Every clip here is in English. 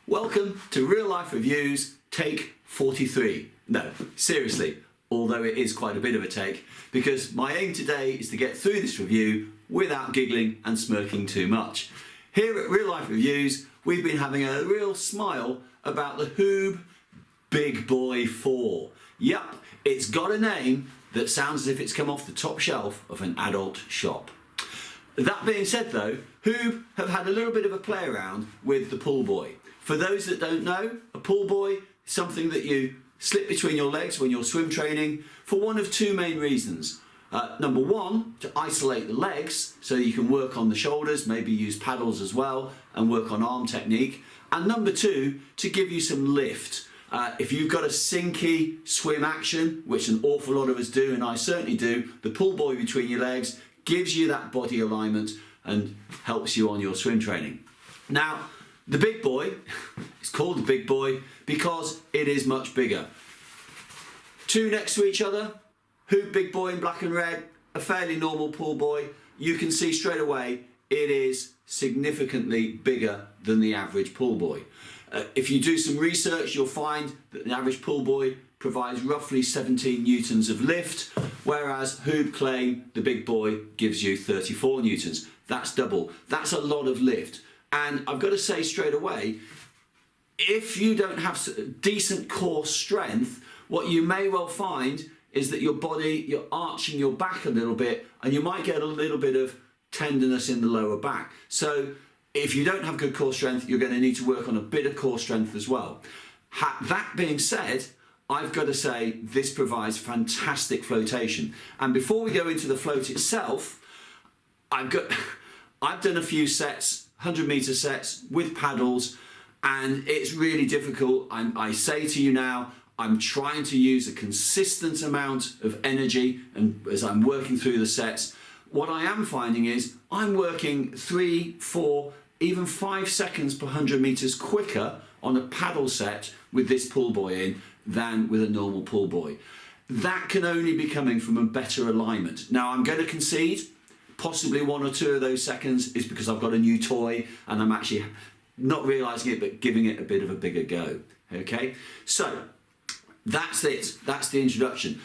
Welcome to Real Life Reviews, take 43. No, seriously, although it is quite a bit of a take, because my aim today is to get through this review without giggling and smirking too much. Here at Real Life Reviews, we've been having a real smile about the Huub Big Buoy 4. Yup, it's got a name that sounds as if it's come off the top shelf of an adult shop. That being said though, Huub have had a little bit of a play around with the pull buoy. For those that don't know, a pull buoy is something that you slip between your legs when you're swim training for one of two main reasons. Number one, to isolate the legs so you can work on the shoulders, maybe use paddles as well and work on arm technique. And number two, to give you some lift. If you've got a sinky swim action, which an awful lot of us do, and I certainly do, the pull buoy between your legs gives you that body alignment and helps you on your swim training. Now, the Big Buoy, it's called the Big Buoy because it is much bigger. Two next to each other, Huub Big Buoy in black and red, a fairly normal pull buoy. You can see straight away it is significantly bigger than the average pull buoy. If you do some research, you'll find that the average pull buoy provides roughly 17 newtons of lift, whereas Huub claim the Big Buoy gives you 34 newtons. That's double. That's a lot of lift. And I've got to say straight away, if you don't have decent core strength, what you may well find is that your body, you're arching your back a little bit and you might get a little bit of tenderness in the lower back. So if you don't have good core strength, you're going to need to work on a bit of core strength as well. That being said, I've got to say this provides fantastic flotation. And before we go into the float itself, I've done a few sets, 100-meter sets with paddles, and it's really difficult. I say to you now, I'm trying to use a consistent amount of energy, and as I'm working through the sets, what I am finding is I'm working 3, 4, even 5 seconds per 100 meters quicker on a paddle set with this pull buoy in than with a normal pull buoy. That can only be coming from a better alignment. Now I'm going to concede possibly 1 or 2 of those seconds is because I've got a new toy and I'm actually not realizing it but giving it a bit of a bigger go. Okay, so that's it. That's the introduction.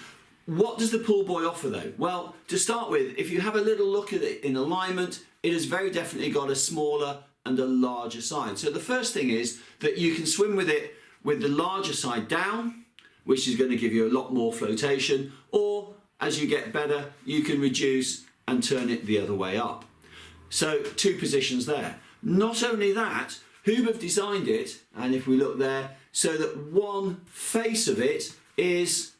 What does the pull buoy offer though? Well, to start with, if you have a little look at it in alignment, it has very definitely got a smaller and a larger side. So the first thing is that you can swim with it with the larger side down, which is going to give you a lot more flotation, or as you get better, you can reduce and turn it the other way up. So 2 positions there. Not only that, Huub have designed it, and if we look there, so that one face of it is,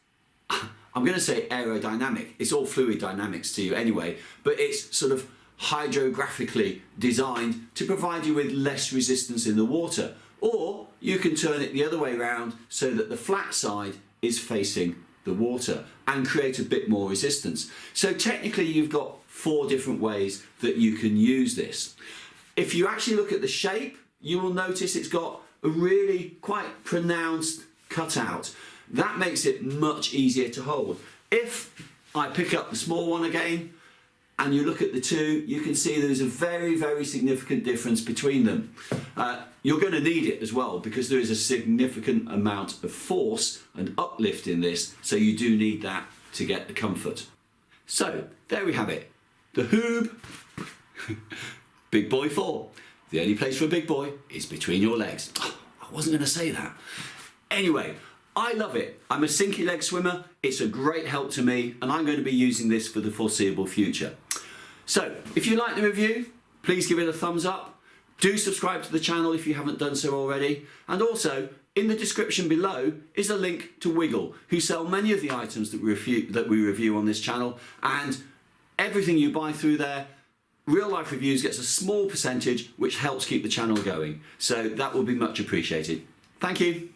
I'm going to say aerodynamic. It's all fluid dynamics to you anyway, but it's sort of hydrographically designed to provide you with less resistance in the water. Or you can turn it the other way around so that the flat side is facing the water and create a bit more resistance. So technically you've got 4 different ways that you can use this. If you actually look at the shape, you will notice it's got a really quite pronounced cutout. That makes it much easier to hold. If I pick up the small one again and you look at the 2, you can see there's a very, very significant difference between them. You're going to need it as well because there is a significant amount of force and uplift in this, so you do need that to get the comfort. So there we have it, the Huub Big Buoy 4. The only place for a big buoy is between your legs. Oh, I wasn't going to say that. Anyway, I love it. I'm a sinky leg swimmer. It's a great help to me and I'm going to be using this for the foreseeable future. So if you like the review, please give it a thumbs up. Do subscribe to the channel if you haven't done so already. And also, in the description below is a link to Wiggle, who sell many of the items that we review on this channel. And everything you buy through there, Real Life Reviews gets a small percentage, which helps keep the channel going. So that will be much appreciated. Thank you.